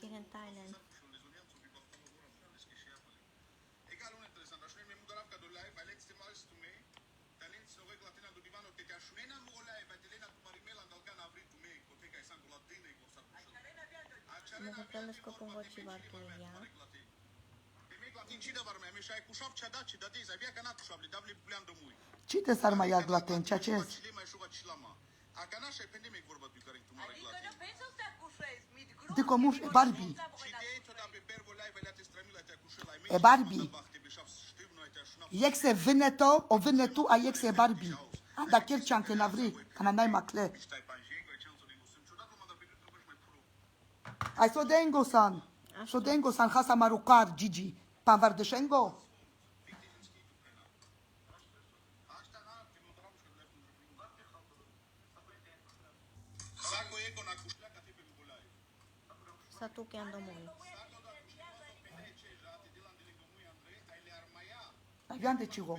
here in Thailand. Mogę skopać wartość. Cine s-ar mai ia glaten? Ceea ce este? Dico muș, e Barbie. E Barbie. Jekse vyneto, o vynetu a jekse Barbie. A da kirčanke navri, kana najmakle. Ai sodengo san hasa marukar, Gigi. Pan vardeshengo. Satu que ando muy. Avian de chigo.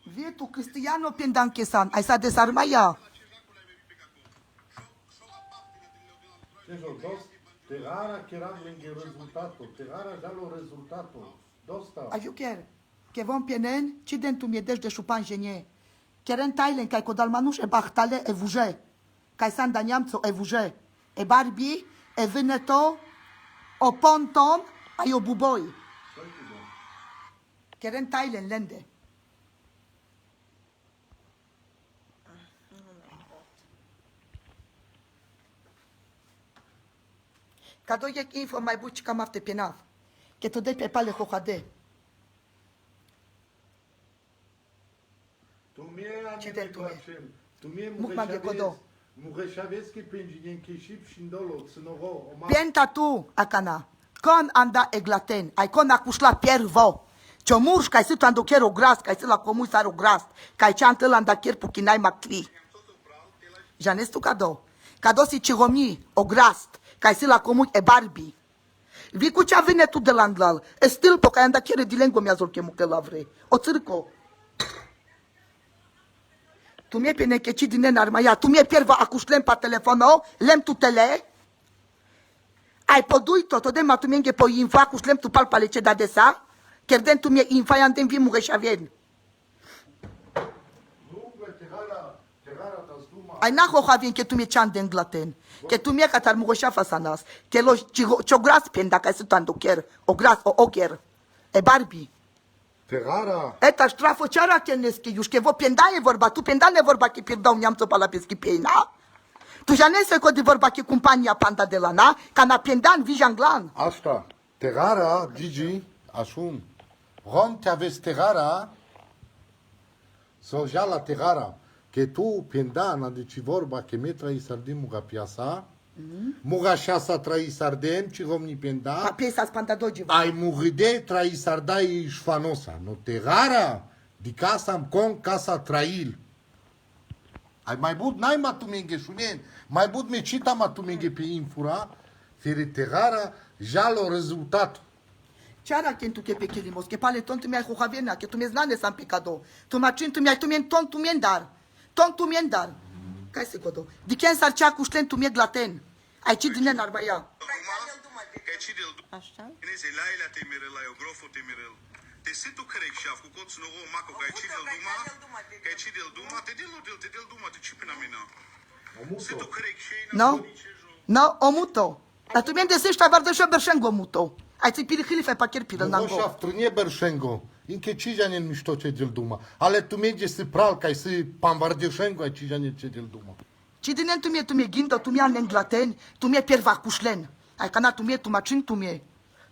Vie tu Cristiano pendanche san, ai sa desarmaya. Terrara che era il risultato, Terrara già lo risultato. Dosta. Ajuker, che vom pienen, ci dentu mie de șupan genie. Keren Thailand kai kodal manuș e bahtale e vuje. Kai san daniamțo e vuje. E Barbie, e Veneto, o ponton, ai o buboi. Keren Thailand lende. Cado e info mai buci cam afte penav. Che tu dai pe pale hohade. Tu mie Mureshavski penjien keship shindolo tsnoro. Pienta tu akana. Con anda eglaten. Ai con acușla piervo. Ciomurș kai sit ando chiar o gras, kai sit la comun sar o gras. Kai chantă la anda chiar pukinai macli. Janes tu cado. Cado si ciromi o gras. Kai sit la comun e Barbie. Vi cu ce vine tu de la anglal. E stil po kai anda chiar di lengua mi-a zol chemu că la vrei. O țârco. Tu mi-e pe necheci din enarmaia, tu mi-e pierva acușlem pa telefono, lem tu tele. Ai podui tot, odema tu mi-e po info acușlem tu pal palece da desa, cherden tu mi-e info ya andem vi mureșavien. Ai naho havien că tu mi-e cean de englaten, că tu mi-e catar mureșafa sanas, că lo cio gras penda ca să tu ando chiar, o gras, o ocher, e Barbie. Terrara. Eta strafo ceara keneske, już că vo penda e vorba, tu penda ne vorba că pierdau neamțo pa la peschi peina. Tu ja ne se că de vorba că compania panda de la na, ca na pendan vi janglan. Asta. Terrara, Gigi, asum. Rom te aveți Terrara, so ja la Terrara, că tu pendana deci vorba că metra i sardim muga piasa, muga șasa trai sardem, ci romni penda. Pa piesa spanta doji. Ai muride trai sardai șfanosa, no Terrara, di casa am con casa trail. Ai mai bud n-ai matumenge șunen, mai bud me cita matumenge pe infura, fere Terrara, ja lo rezultat. Ceara kentu ke pe kelimos, că pale ton tu mi-ai hohavena, că tu mi-e znane sam picado. Tu macin tu mi-ai tu mi-en ton tu mi-en dar. Ton tu mi-en dar. Kai se godo. Di ken sar cea cu șlen tu mi-e glaten. Ai ci din enarbaia. Așa? Neze laila temirel, ai ogrofo temirel. Te situ kerek șaf cu coț nogo maco gai ci del duma, gai ci del duma, te del duma, te ci pina mina. Situ kerek sheina. No? No, o muto. A tu mi-en desești avar de șoberșengo muto. Ai ți piri hilife pa chiar piră No nango. șaf trunie berșengo. Inke cijane mișto ce del duma. Ale tu merge să pral, ca să pamvardeșengo ai cijane ce del duma. Ci din tu mi-e ginda, tu mi-e englaten, tu mi-e pierva cu șlen. Ai cana tu mi-e, tu macin tu mi-e.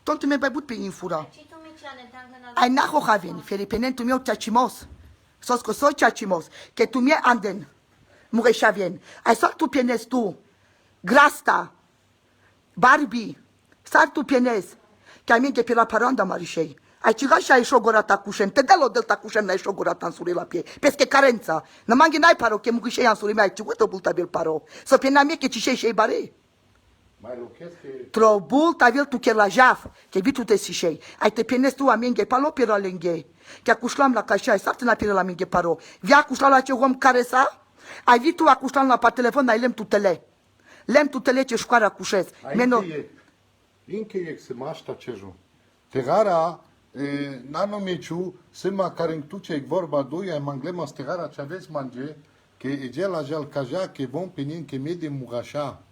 Ton tu mi-e bai but pe infura. Și tu mi ce ne tangă Ai naho haveni, feripenen tu mi-e o ceacimos. Sos că soi ceacimos. Că tu mi-e anden. Mureșavien. Ai sar tu pienes tu. Grasta. Barbie. Sar tu pienes. Că ai minte pe la paranda marișei. Ai ciga și ai șogora ta cușen. Te dalo del ta cușen n-ai șogora ta în suri la pie. Pesche carența. N mangi n-ai paro, că mureșei în suri mai ciugută bulta bil paro. Să piena mie că cicei și bare. Mai lochesc că Tro bulta bil tu chiar la jaf. Că vitu te sișei. Ai te pienes tu amenge palo pira lenghe. Că acușlam la cașai, sartă na pira la menge paro. Via acușla la ce om care sa? Ai vitu acușlam la pa telefon, ai lem tu tele. Lem tutele ce școara cușez. Meno. Încheie se mașta ceju. Tegara, nano meciu, sema care tu ce vorba doi, ai manglema stegara ce aveți mange, că e la jal caja, că vom penin că mede mugașa.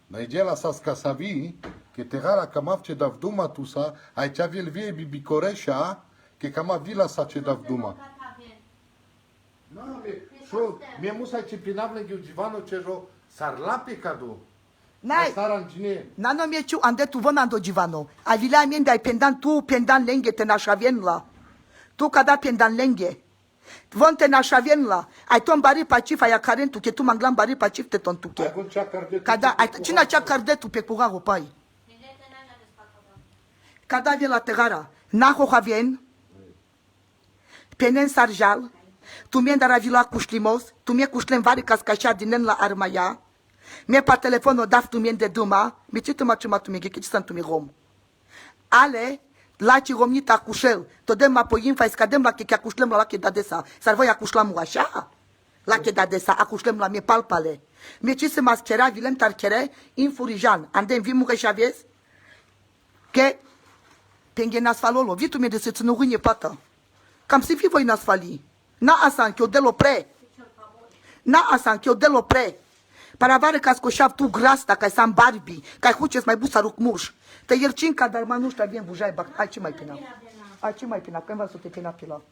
Na e la sa scasavi, că tegara cam ce dav duma tusa, ai ce avel vie bibicoreșa, că cam vila sa ce dav duma. Šo, mie musa ce pinavle ghiugivano cejo, sar lape cadu. Nai. Sarangine. Nano meciu ande tu von ando givano. Avila mien dai pendan tu pendan lenge te nașavien la. Tu cada pendan lenge. Von te nașavien la. Ai ton bari pacif ai carentu că tu manglam bari pacif te ton tuche. Acum cea carde. Cada ai cine cea cardetu pe cura ropai. Cada vien la tegara. Naho havien. Penen sarjal. Tu mien dar avila cușlimos. Tu mie cușlem vari cascașa dinen la armaia. Mie pa telefonul daf tu mien de duma, mi ce tu mă tu mie, că ce sunt tu mie rom. Ale, la ce romnita cușel, to dem ma poim fai scadem la că cușlem la că da desa. Sar voi acușlam așa? La că da desa, acușlem la mie palpale. Mie ce se maschera vilem tarchere in furijan, andem vi mucă și aveți? Că penghe nasfalolo, vi tu mie de se ținu ruine pata. Cam să fi voi nasfali. Na asan că o delo pre. Na asan că o delo pre. Paravare ca scoșav tu grasta, ca să-am Barbie, ca huceți mai busa rucmuș. Te iercinca, dar mă nu știu, avem bujai, bac. Ai ce mai pina? Ai ce mai pina? Când v-ați te pina pila?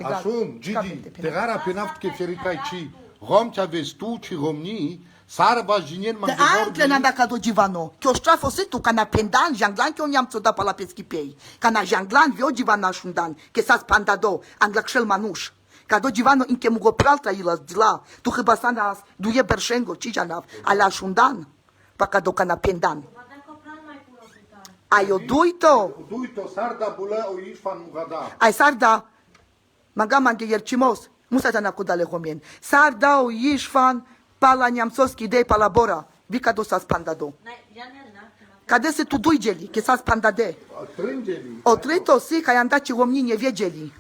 Asum, Gigi, tegara penaft că fericai ci, rom ce aveți tu, ci romni, sar vajinien Te ancle n-am dat cadou givano. Că o ștrafă se tu, ca na pendan, janglan, că o niam ți-o da pa la peschipei. Ca na janglan, vio givana șundan, că s-a spandado, anglacșel manuș. Cadou givano in che mugo pralta ilas dila. Tu chyba sana duje berszengo, cijanav, ala șundan. Pa cadou ca na pendan. Ai o duito. Duito, sarda bulă o ișfan mugada. Ai sarda, magama nge iercimos, musa jana kudale homien. Sarda o ișfan, pala niamsoski dei pala bora. Vi cadou s-a spandado. Cade se tu duigeli, că s-a spandade. O trito si, ca i-am dat ci romnini viegeli.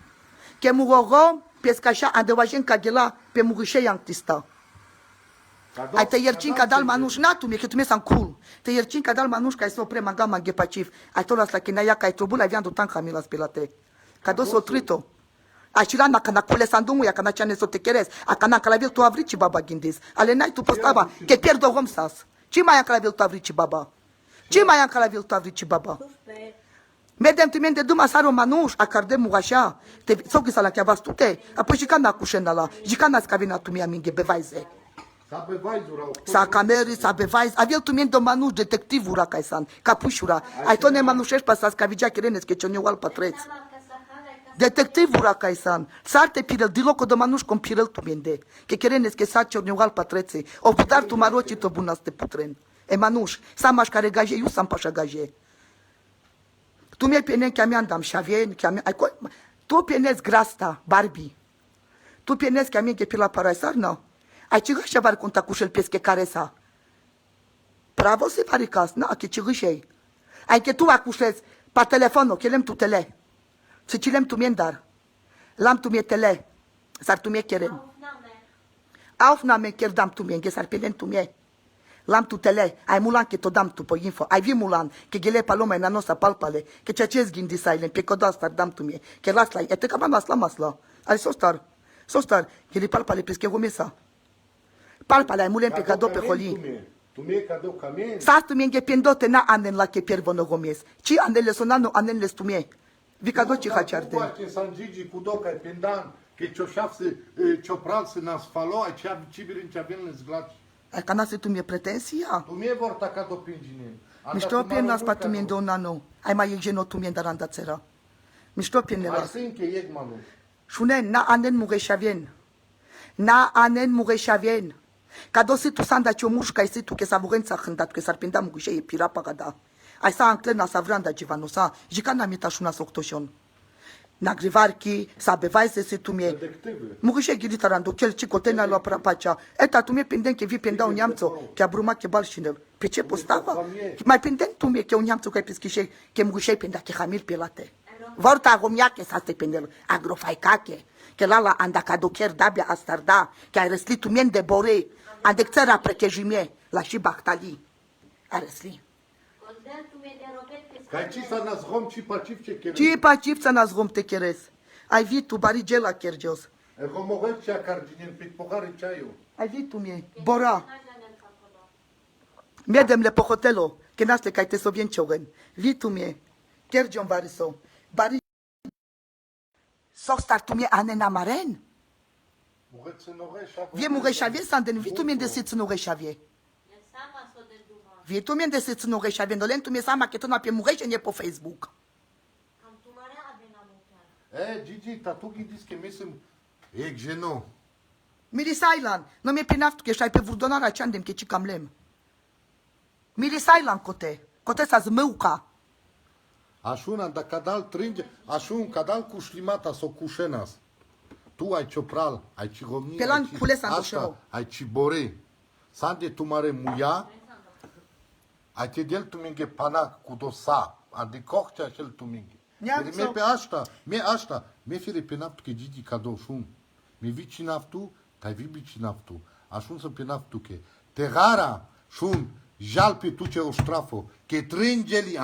Că mugorom, pescașa andevajen cagela pe mugușei antista. Ai te iercin ca dal manuș natu mie că tu mi-e cool. Te iercin ca dal manuș ca să opre magama gepacif. Ai tolas la kinaia ca ai trobula avian do tanca mi la spilate. Ca dos o trito. Așila na kana kule sandumu ya kana chane so te keres. A kana calabil tu avrici baba gindis. Ale nai tu postaba că pierdo romsas. Ce mai calabil tu avrici baba? Ce mai calabil tu avrici baba? Medem tu de duma saro manuș, a cardem așa, te sau că la chiava stute, apoi și când acușena la, și când ați cavina tu mi aminge bevaize. Sa cameri, sa bevaiz, avea tu de manuș detectivura ca san, capușura. Ai tot ne manușești pa sa scavigea chirenes că cioneu al patreț. Detectivura ca san, sarte pirel diloco de manuș com pirel tu de, că chirenes că sa cioneu al patrețe. O putar tu maroci to buna ste putren. E manuș, sa maș care gaje, eu sam pașa gaje. Tu mi-ai pene că mi-am dam șavien, tu pienezi grasta, Barbie. Tu pienezi că mi-ai che pila paraisar, no? Ai ce gâșe var conta cu șel pesche care sa? Bravo se pare cas, na, că ce gâșei. Ai că tu acușezi pa telefonul, că lem tu tele. Să cilem tu mien dar. Lam tu mie tele. Sar tu mie cheren. Auf na me chiar dam tu mie, că sar penen tu mie. Lam tu tele, ai mulan că to dam tu po info, ai vi mulan, că gele paloma na nosa palpale, că ce ce gindi silent, pe coda star dam tu mie, că las la, ete cam las la masla. Ai so star, gele palpale pesche gomesa. Palpale ai mulen pe cadou pe holi. Tu mie cadou camen. Sa tu mie nge pendote na anen la che piervono gomes. Ci anele sonano anele tu mie. Vi cadou ci haciarde. Cu San Gigi cu doca pendan, că cioșafse ciopral nas falo, ai ce cibirin ce avem în zglaci. Ai canase tu mie pretensia? Tu mie vor taca do pingine. Mișto pien nas pa tu mie de un ano. Ai mai geno tu mie daranda țera. Mișto pien Ai la. sin că ieg manu. Șunen na anen mureșavien. Na anen mureșavien. Ca dosi tu sanda ce o mușca isi tu că s-a burența hândat că s-ar pinda mugușe e pirapa gada. Ai sa anclena sa vranda ceva sa. Jica na mita șuna soctoșon. Na grivarki, sa bevaise se tu mie. Mugușe ghidita rando, chel ci cotena la prapacea. Eta tu mie pinden că vi pinda un neamțo, că abruma că balșinel. Pe ce postava? Mai pinden tu mie că un neamțo că ai pischișe, că mugușe pinda că hamil pelate. Vorta romia că sa te pindel, agrofaicache. Că la anda ca docher dabia astarda, că ai răslit tu mie de bore. Andec țara prechejimie. La și Bahtali. Aresli. Кайчи са нас гом чи пачивче кере. Ci pacipța nas rom te keres. Ai vit tu barigela kergeos. Е гомогет ча карджинен пит погари чаю. Ai vit tu mie. Bora. Medem le pohotelo. Că naște ca te sovien ciogen. Vit tu mie. Kergeon variso. Bari. Sostar tu mie anen amaren. Могет се ноге ша. Vie mureșavie sanden. Vit tu mie de sit nureșavie. Vit tu mie de sit nureșavie. Dolen tu mie sama că tu na pe mureșenie pe Facebook. Е, Джиджи, та тук ги диске мислим. Ек жено. Mirisailan, nu mi-e pinaftu că și-ai pe vurdonarea ce andem că ci cam lem. Mirisailan cote sa zmăuca. Ашуна да кадал тринде, ашун кадал кушлимата со кушенас. Tu ai ciopral, ai cigomni, Pelan ai culesa în asta, doșeu. ai cibore. Sande tu mare muia, ai te del tu minge panac cu dosa, ande cochea cel tu minge. Neam Me pe asta, me fire pe naftu că Gigi cadou șun. Me vici naftu, tai vi bici naftu. Așun să pe naftu că tegara șun, jal pe tu ce o strafo, că tringeli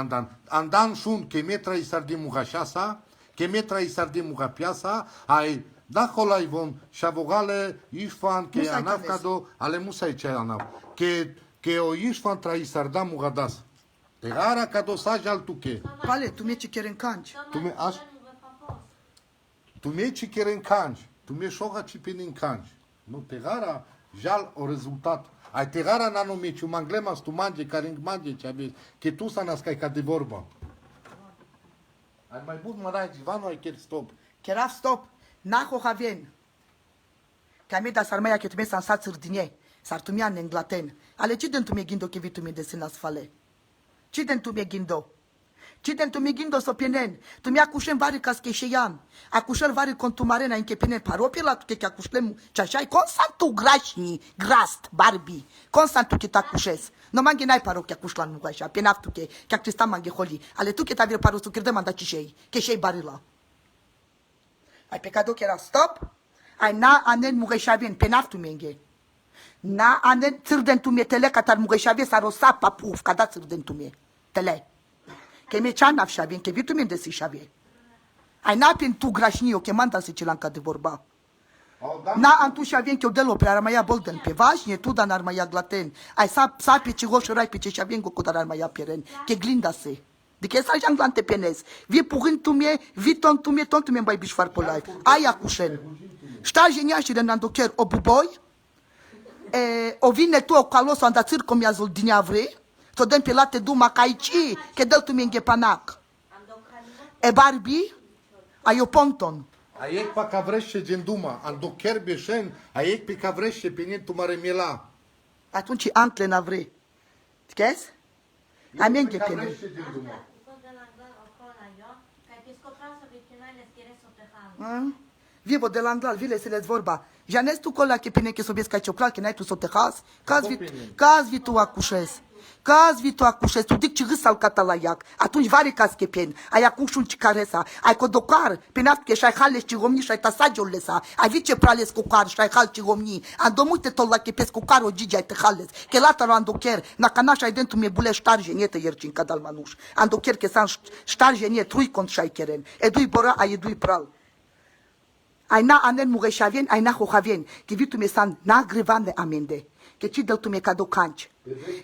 andan șun, că metra i sardi mugașasa, că metra i sardi mugapiasa, ai da holai von șavogale, ișfan, că Musai anaf cavez. cado, ale musai ce anaf, că o ișfan trai sarda mugadas. Tegara cado sa jal tu că. Pale, tu mi-e ce chiar în canci. Tu me ci chiar în canci, tu me șoga ci pe în canci. Nu tegara, jal o rezultat. Ai tegara nano me ci manglemas tu mange, care în mange ce aveți, că tu să nascai ca de vorba. Ai mai bun mă dai, Ivanu, ai chiar stop. Chiar stop. Naho havien. Că mi da sarmaia că tu mi-e să-mi țârdinie. S-ar tu mi-a în englaten. Ale ce den tu mi-e ghindo că vii tu mi-e de sânas fale? Ce den tu mi-e ghindo? Ce den tu mi-e ghindo să pienen? Tu mi-a cușen vari ca scheșeian. A cușel vari contumarena în chepinen paropie la tu că cușlem ce așa ai constantu grașni, grast, Barbie. Constantu că ta cușes. No mangi n-ai parochia cușlan nu așa. Penaf tu că actrista mangi holi. Ale tu că ta vir paros tu că manda cishei. Că shei barila. Ai pecado că era stop. Ai na anen mugeșavien penaf tu menge. Na anen țirden tu mie tele ca tar mugeșavie s-a rosat papuf ca da țirden tu mie. Tele. Că mi-e cean avșavien, că vitu mie de si șavie. Ai na pin tu grașnio, că manda se cilanca de vorba. Na antu șavien că o delo pre armaia bolden pe vașnie tu dan armaia glaten. Ai sa pe ce goș rai pe ce șavien cu dar armaia pieren. Că glinda se. De că sa janglante penez. Vie purin tu mie, vi ton tu mie bai bișfar pe live. Ai acușen. Șta genia și de nandocher o buboi. O vine tu o calos anda circo mi-azul din avre. To den pe late duma caici, că del tu mie panac. E Barbie, ai o ponton. Aiek pa ca vrește gen duma, ando chiar beșen, aiek pe ca vrește pe nentu mare miela. Atunci ancle n-avre. Știți? Ai menge pe ne. Vivo de la anglal, vile se le vorba. Janez tu cola che pine che sobiesc ca ciopral, că n-ai tu să te has. Caz vi tu acușez. Caz vi tu acușez. Tu dic ce gâsal catalaiac. Atunci vari caz che pen. Ai acușul ci caresa. Ai codocar. Penaft că și-ai hales ci romni și-ai tasagiul lesa. Ai vi ce prales cu car și-ai hal ci romni. Andomute tot la che pes cu car o gigi ai te hales. Că lata ro andocher. Na canaș ai dentu mie bule ștarge niete iercin ca dal manuș. Andocher că san ștarge nie trui cont și-ai keren. Edui bora ai edui pral. Ai na anen mureșavien, ai na hohavien. Că vi tu mi san na grevande amende. Că ci del tu mi cado canci.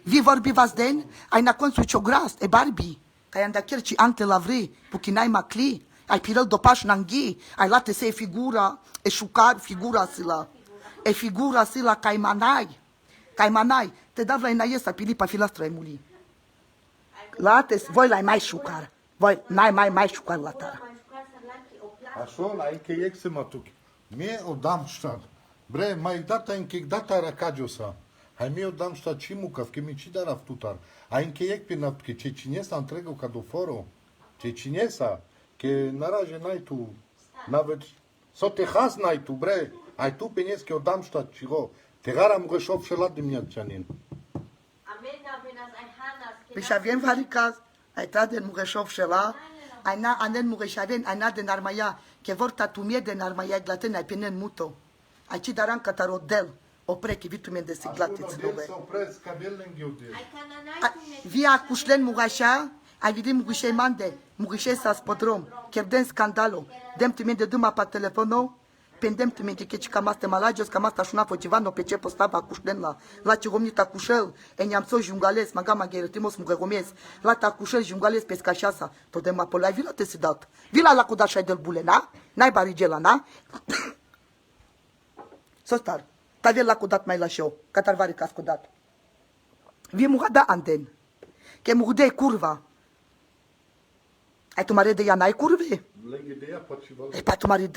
Vi vorbi vas den, ai na consu ciogras, e Barbie. Că ai andacher ci ante la vrei, puchi n-ai macli. Ai pirel dopaș nanghi, ai late se e figura, e șucar figura sila. E figura sila ca manai. Te dav la inaiesa pilipa filastra emuli. Late, voi la mai șucar. Voi n-ai mai șucar la tara. Așa, la încă e se mă tuc. Mie o dam ștat. Bre, mai data încă data racagiosa. Hai mie o dam ștat și mucaf, că mi ci dar aftutar. Ai încă e pe napt, că ce cinesa întregă ca do foro. Ce cinesa, că naraje n-ai tu. N-aveți, să te has n-ai tu, bre. Ai tu pe nes că o dam ștat și go. Te gara mu gășov și la dimineața. ושאבין varicaz, הייתה דן מוגשוב שלה, אינה אנן מוגשבין, אינה דן ארמיה, כבור תתומיה דן ארמיה גלתן, אי פינן מוטו. הייתי דרן קטרות דל, Opre, că vitu mie de siglate Acum, ținove. să opresc cabelele în ghiudel. Ai cananai cum e. Via cușlen mugașa, ai vidit mugușei mande, mugușei sa spodrom, chiar scandalo. Dem tu mie de duma pa telefono, pendem tu mie că cam asta malagios, cam asta șuna focivano pe ce postava cușlen la ce gomnita cușel, eniam so jungales, magama gheretimos mugăgomies, la ta cușel jungales pe scașasa, tot de mapola vila te si dat. Vila la cudașai del bule, na? N-ai barigela, na? Sostar, tavel la cudat mai la show, catarvari cas cudat. Vi mugada anden, că mugde curva. Ai tu mare de ea n-ai curve? Lângă de ea, poate și vă E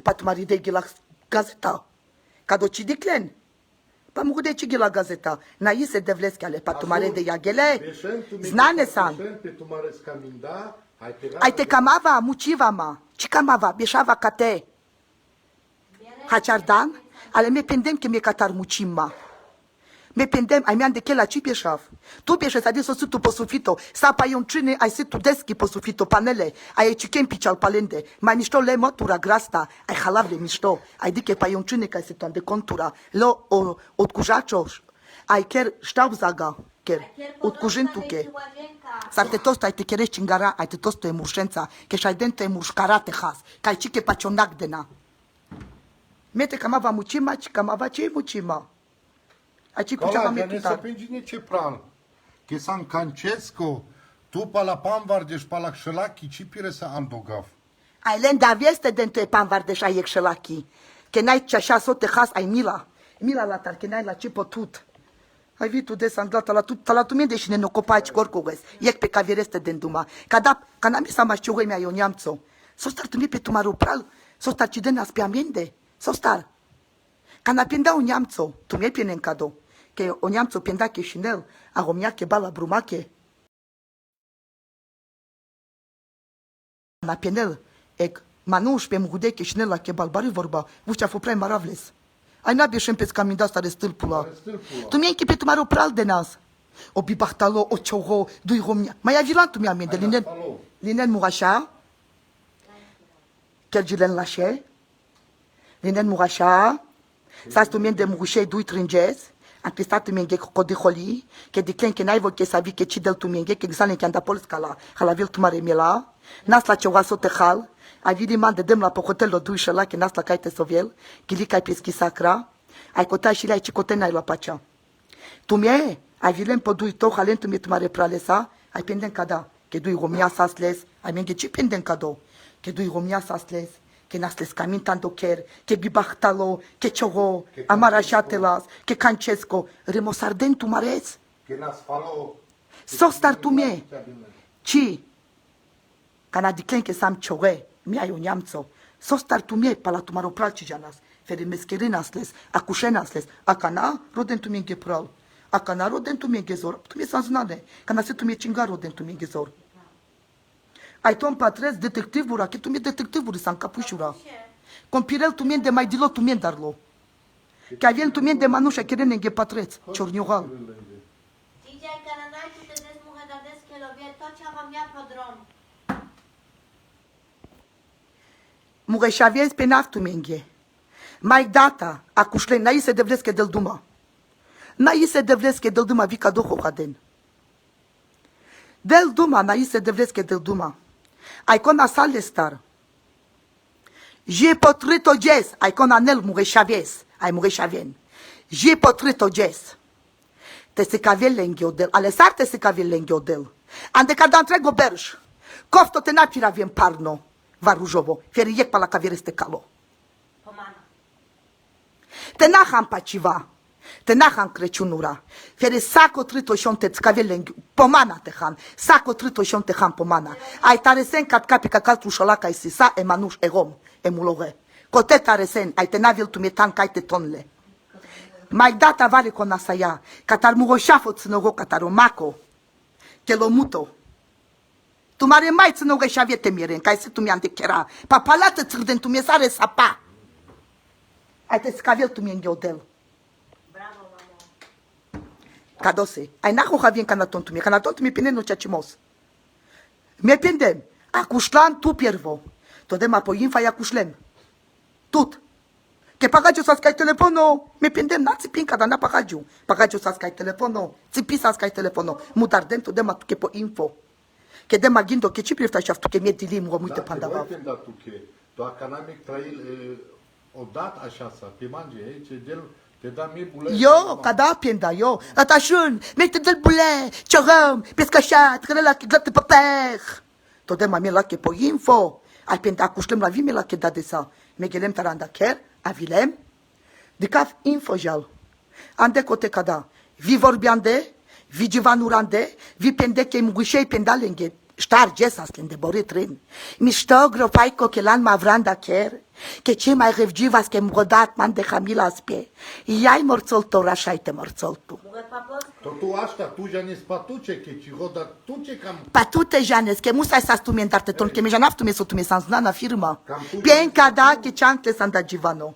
patumari de la gazeta. Ca do cidiclen. Pa mugde cigi la gazeta. Na se devleski ale patumare de ea gele. Znane san. Pe tu mare scaminda, Ai te camava, muciva ma. Ci camava, beșava ca te. Haciardan, ale me pendem că mi-e catar mucimma. Me pendem, ai mi-am de chela ci beșav. Tu beșe s-a dis o sutu po sufito. Sa pa ion cine ai situ deski po sufito panele. Ai ciken pichal palende. Mai mișto le motura grasta. Ai halavle mișto. Ai dike pa ion cine ca situ de contura. Lo od kujačo. Ai ker ștaubzaga. Ker. Od kujintuke. Sa te tosto ai te kerești cingara, ai te tosto e murșența. Că și-ai dente e murșcarate has. Că ai cike pacionac de na. Mete camava mucima, ci camava ce mucima. Aici cu ceva Cola, mai ne se tutar. pingine ce pral. Che san Cancesco, tu pa la panvardeș pa la xelaki, ci pire să andogav. Ai len da vieste dentro e pan vardeș ai exelaki. Că n-ai ce așa so te has ai mila. Mila la tar, că n-ai la ce potut. Ai vitu de sandlata la tu mie deși ne no copaci corcoges. Iec pe cavireste den duma. Ca n-am sa mai știu mea ioniamțo. So star tu mie pe tumaru pral. So star ci den aspe amende. So star. Ca n-a pienda un neamțo, tu mie piene în cadou. Că o neamțo pienda cheșinel, a romia che bala brumache. Na pienel, ec, manuș pe mugude cheșinel la che balbari vorba, vucea fu prea maravles. Ai n-abie și pe caminda asta de stâlpula. Tu mie închipe tu maro pral de nas. O bibahtalo, o ciogo, dui romia. Mai avilan tu mie amende, linen murașa, chiar gilen lașe, linen murașa, sa tu mie de mugușei dui tringez, am pistat tu mie codiholi, că de clen că n-ai vo că savi că ci del tu mie, că exalen că anda polska la halavil tu mare miela, nas la ceva so te hal, ai vidi man de dem la pocotel lo dui șela, că nas la caite soviel, că li cai peschi sacra, ai cota și le ai cicoten ai la pacea. Tu mie, ai vilem po dui to, halen tu mie tu mare pralesa, ai penden cada, că dui romia sasles, ai mie ci penden cado, că dui romia sasles, que nasles camin tanto quer, que bibahtalo, que chogo, amarajatelas, que cancesco, remosarden tu mares. Che nas falo. So star tu mie. Ci, canadiclen que sam choge, mi ai uniamzo. So star tu mie pala tu maro pralci janas, fere mesquerinasles, acușenasles, acana roden tu mie gepral. Acana roden tu mie gezor, tu mie sanzunane, canase tu mie cingar roden tu mie gezor. Ai tom patrez detectivura, că tu mie detectivuri s-a încapușura. Compirel tu mie de mai dilo tu mie darlo. Că avem tu mie de manușa cheren în patrez, ciorniohal. DJ cananai tu te des muhedades că lovie tot ce am ia podrom. Mureșaviez pe naftu mie. Mai data, acușlen, n-ai se devlesche del duma. N-ai se devlesche del duma vica do hocaden. Del duma, n-ai se devlesche del duma. Ai cona sale star. Je potrito jazz, ai cona nel mureșaviez, ai mureșavien. Je potrito jazz. Te se cavelle în ghiodel, alesar te se cavelle în ghiodel. Ande cada întreg oberș. Cofto te napira vien parno, varujovo, feri iec pa la cavireste calo. Pomana. Te naham pa civa. Te naham Crăciunura. Fere saco trito șon te scavele pomana te han. Saco trito șon te han pomana. Ai taresen cat capi ca caltru șolaca isi sa e manuș e rom e mulore. Cote taresen ai te navil tu metan cai te tonle. Mai data vale con asaia. Catar muroșafo ținoro cataromaco. Te lo muto. Tu mare mai ținoro și avie te miren. Cai se tu mi-am de chera. Papalată țirden tu mi sare sapa. Ai te scavel tu mi-en ghiodel. Bravo, mamo. Cadose. Ai naho havien canaton tu mi pine no chachimos. Me pendem. Acușlan tu piervo. Todem apoi infa ia cușlem. Tut. Que pagaggio saskai telefono. Me pendem na țipin cada na pagaggio. Pagaggio saskai telefono. Țipi saskai telefono. Mutar dentro de matu che po info. Che de magindo che ci prifta șaftu che mie dilim o muite pandava. Da, tu che doar canamic trail odată așa să pe mange ce del te da mie bule. Yo, cada penda yo. Atashun, mete del bule, choram, pescașat, care la che glate paper. Tot de mami la che po info. Ai penda cușlem la vime la che da de sa. Me gelem taranda ker, avilem. De caf info jal. Ande cote cada. Vi vorbeam de, vi jivanurande, vi pende che mugușei pendalenghe. Ștar gesas de bore tren. Mișto grofai cochelan mavranda ker. Că ce mai revgivas că mrodat man de Camila spie. Iai morțol tor așa te morțol tu. Tu asta tu já ne spatuce că ci roda tu ce cam Patute janes că musai sa tu mien darte ton că me janaf tu me so tu me sans na firma. Bien cada că chancle sanda givano.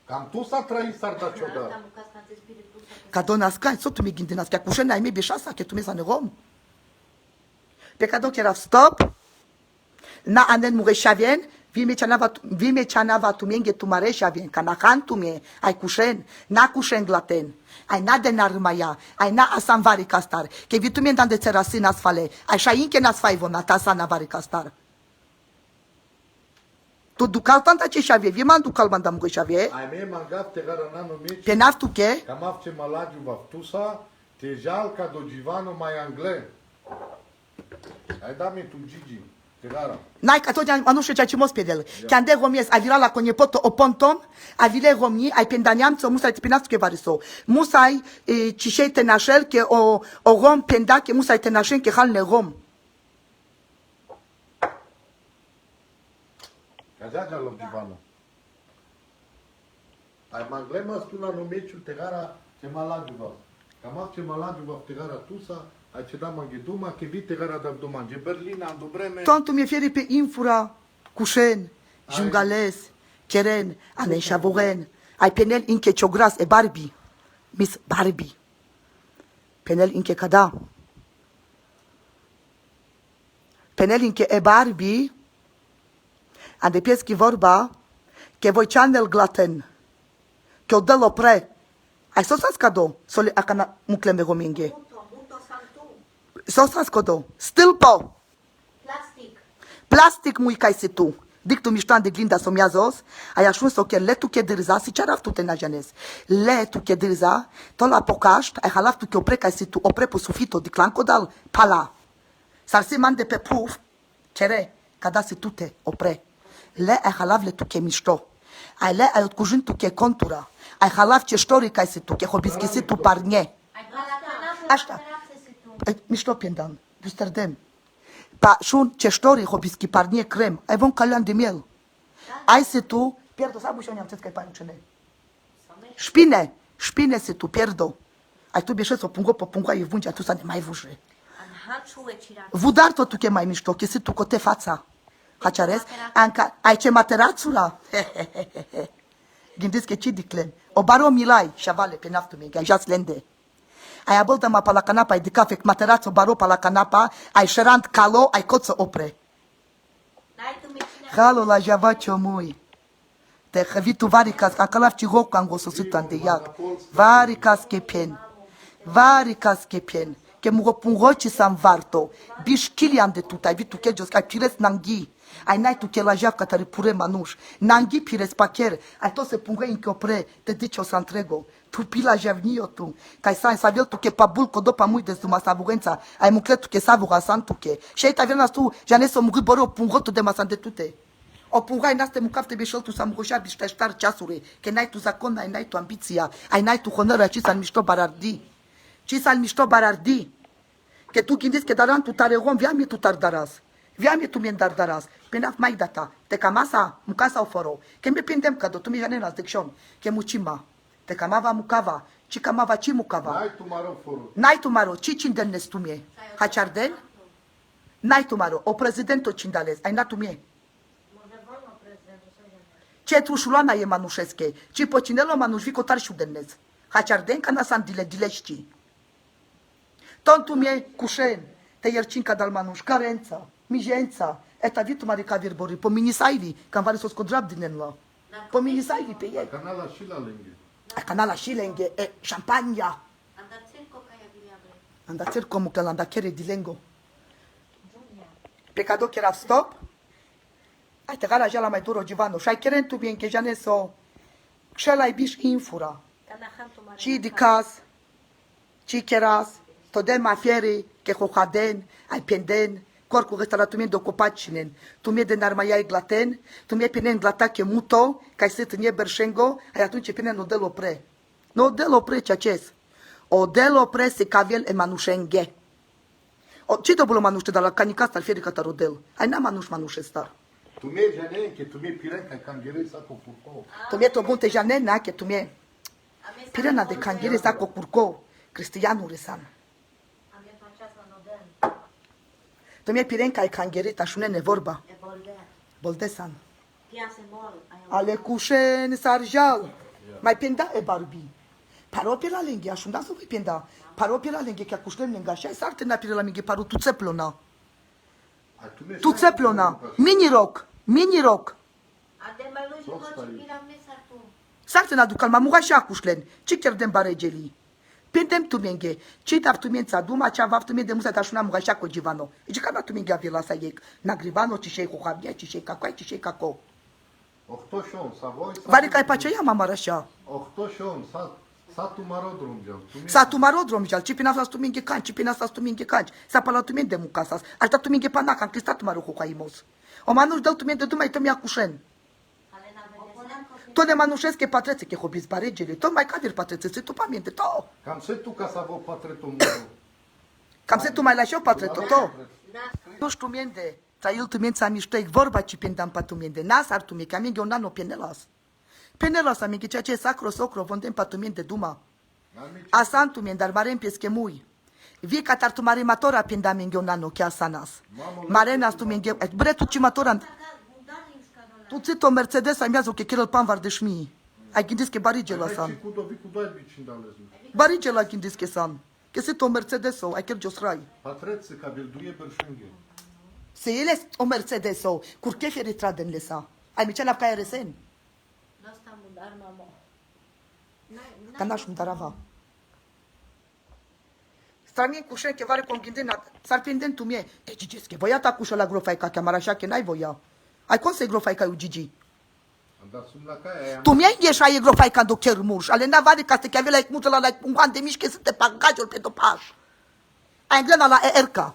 cam tu s-a trăit sarda cioda. Ca dona skai so tu me gindinas că cușena ai me beșasa că tu me san rom. Pe cadou que era stop. Na anen mureșavien. Vime chanava tu mie tu mareșa vien, ca nahan tu mie, ai cușen, na cușen glaten, ai na de narmaya, ai na asan vari castar, că vi tu mie dan de țerasin asfale, ai șa inche nas fai vona ta asan vari castar. Tu ducal tanta ce șavie, vi man ducal bandam cu șavie. Ai me mangat te gara nano mici. Pe naf tu che? Cam af ce malagiu va tu sa te jal ca do givano mai angle. Ai da mi tu Gigi. N-ai ca tot nu știu ce mos pe el. Că ande romies a virat la coniepoto o ponton, a vile romii, ai pendaniam ți-o musai tipinați că variso. Musai cișei te nașel că o rom penda că musai te nașel că hal ne rom. Cazaja lo divano. Ai mangle mă spun la numeciu te gara ce malagiu va. Cam ce malagiu va te gara tusa. Ai ce da manghiduma că vite gara da dumange Berlina în Dubreme. Tontu mi fieri pe infura, cușen, jungales, keren, ane șavoren. Ai penel inche ciogras e Barbie. Miss Barbie. Penel inche cada. Penel inche e Barbie. Ande pieschi vorba că voi chanel glaten. Că o dă pre. Ai sosas cado, sole acana mucleme rominghe. Sosas codo. Stâlpo. Plastic mui cai se tu. Dic tu miștoan de glinda somiazos. Ai ajuns o che le tu che dârza, si ce-ar tu te najanez. Le tu che dârza, tot la pocașt, ai halaf tu che opre cai se tu, opre pu sufito, di clancodal, pala. Sar se man de pe puf, cere, cada se tu te opre. Le ai halaf le tu che mișto. Ai le ai cujun tu che contura. Ai halaf ce ștori cai se tu, che hobischi se tu parnie. Asta. Mișto pendan, Amsterdam. Pa shun ce ștori hobischi parnie crem. Ai von calian de miel. Ai se tu, pierdo sabu și o neamțet că ai panucene. Șpine se tu, pierdo. Ai tu bieșe să pungo, pungo, ai vunci, tu să ne mai vușe. Vudar tot tu che mai mișto, că se tu cote fața. Haciares, anca, ai ce materațura? Gândiți că ce diclen. O baro milai, șavale, pe naftul meu, că ai jas lende. Ai abăltă ma pa la canapa, ai de cafe, materațo baro pa la canapa, ai șerant calo, ai coță opre. Halo la java ciomui. Te xavitu varicas, acalav ci roc ango sosutan de iag. Varicas che pen. Varicas che pen. Che mu roci sam varto. Bish kilian de tutai, vitu che jos ca pires nangi. Ai nai tu che la jav catari pure manuș. Nangi pires pacher. Ai to se punge in opre, te dice o să întrego. Tu pila javnio tu. Kai sa sabil tu che pabul codo pa mui de suma savurența. Ai muclet tu che savura santu che. Și ta vena tu, jane so mugri boro pungo tu de masante tute. O pungai naste mucafte bișol tu sam roșa biște ștar ceasuri. Că n-ai tu zacon, n-ai tu ambiția. Ai n-ai tu honoră ci să mișto barardi. Ci să mișto barardi. Că tu gândiți că daran tu tare rom, via mi tu tardaras. Via mi tu mien dardaras. Penaf mai data. Te camasa, mucasa o foro. Că mi pindem că tu mi jane nas decșon. Că mucima. Te camava mucava. Ci camava ci mucava. N-ai tu maro foro. N-ai tu maro, ci cinden nes tu mie. Haciarden? N-ai tu maro, o prezidento cindales. Ai na tu mie. Ce trușuloana e manușesche. Ci pocinelo manușvi cotar șudenez. Haciarden ca nasan dilești. Ton tu mie cușen. Te iercinca dal manuș. Carența. Mijența. Eta vitu marica virbori. Po minisaili. Cam vari sos codrab din enla. Pominisai li pe ei. Canala și la lângă. A canala și lenghe, e champagna. Andațirco ca ea bileabre. Andațir como că l'anda chiere di lengo. Pecado che era stop. Ai te gara già la mai duro Givano. Shai chieren tu bien che già ne so. Xelai biș infura. Canahantu mare. Ci di cas. Ci cheras. Todel ma fieri che hohaden. Ai penden. Corcu restauratumien do copacinen. Tu mie de narmaia glaten. Tu mie pinen glata che muto. Ca să tânie berșengo. Ai atunci pinen no del opre. No del opre ceaces. O del opre se caviel e manușenghe. Ce dobolo manuște dar la canicasta al fieri catarodel. Ai n-am manușe star. Tu mie jane, che tu mie piren, ca canghere sa cu purco. Tu mie to bunte janen na che tu mie. Pirena de canghere sa cu purco. Cristianul resan. Am e faceasă nodel. Tu mie piren ca canghere ta șunene vorba. E bolder. Boldesan. Piase mol. Ale cușen sarjal. Mai penda e Barbie. Paro pe la lenghe, aș unda să voi penda. Paro pe la lenghe, că cușlem lengă. Așa s-ar tena pe la lenghe, paro tu țeplona. Tu țeplona. Mini rock. Mini rock. Adem mai luși hoci pira mesar tu. S-ar tena ducal ma muga așa cușlen. Ce chiar dem baregeli. Pendem tu menge. Ce dar tu mența duma, ce avav tu menge de musa ta șuna muga așa cu Givano. E că na tu menge avea la sa iec. Na grivano, ci șei cu havia, ci șei cacoi, ci șei caco. Ochtoșon, sa voi. Vari ca e paceia mama așa. Ochtoșon, sa tu marodrum gel. Sa tu marodrom jal, ci pina sa tu menge can, ci pina sa tu menge can. Sa pala tu menge muca sa. Aș da tu menge panaca, am cristat maro cu caimos. O manuș dau tu menge tu mai tămia cușen. Alena vedesem. To ne manușesc e patrețe, că hobis baregele. Tot mai cadir patrețe, se tu pamiente, to. Cam se tu ca sa vo patreto muro. Cam se tu mai lași eu patreto, to. Da. Nu știu mende. Ța il tu menge miștei vorba ci pendam pa tu menge. Nas ar tu menge, am menge un nano penelas. Penelas am menge ceea ce e sacro socro, vondem pa tu menge duma. Asan tu menge, dar mare împiesche mui. Vie ca tar tu mare matora pendam menge un nano, chiar sanas. Mare nas tu menge, bre tu ci matora. Tu ți o Mercedes ai miază, că chiar îl pan var de șmii. Ai gândit că barigela san. Cu dovi cu doi bicindales. Barigela gândit că san. Că se o Mercedes ai chiar josrai. Patrețe ca bil duie berșenghe. Se ele o Mercedes o curche feri traden lesa. Ai mi cela ca RSN. Nu sta mudar mamo. Ca n-aș mudarava. Stramin cușen că vare con gândina. S-ar pinden tu mie. E Gigi, că voia ta cușă la grofai ca chiamar așa că n-ai voia. Ai cum să grofai ca eu Gigi? Am dat sum la caia. Tu mi-ai ieșa e grofai ca doctor Murș. Ale n-a vade ca să chiave la mută la un an de mișcă să te pagajul pe topaș. Ai îngrena la ERK.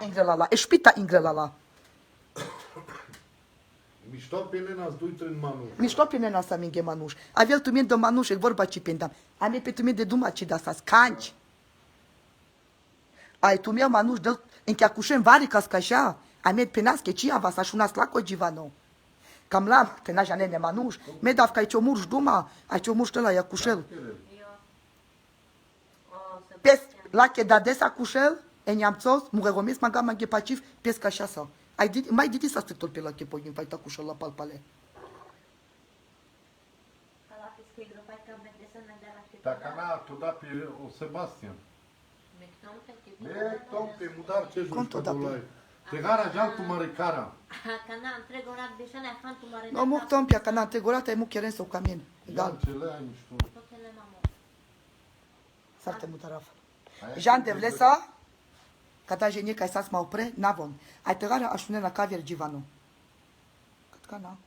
Ingrelala, eșpita ingrelala. Mișto pe Elena, doi tren manu. Mișto pe nena sa minge manuș. Avel tu mie de manuș, e vorba ci pendam. Ame pe tu mie de duma ci da sa scanci. Ai tu mie manuș de încheacușen vari ca așa. Ame pe nas că ci ava sa șunas la co Givano. Cam la te na janene manuș. Me dav ca ai ciomurș duma, ai ciomurș de la iacușel. Pes la che da desa cușel. Eniamțos, muregomis maga maghe paciv, pesca așa sa. Mai diti sa stătul pe la che poi infaita cușel la palpale. Ala fiscui grofai ca vedesem de la știu. Dacă n-a tu da pe o Sebastian. Mecnom pe tipi. E, tom pe mudar ce Cum juți to da pe? pe te gara jal tu mare cara. Cana întregorat bișane fantu mare. No muk tom pia kana tegorata e muk keren sau camien. Egal. Ce le ai mișto. Totele mamo. Sarte mutaraf. Jean de Vlesa, cata genie ca să mă opre, navon. Ai tegara așune la cavier Givano. Cât cana.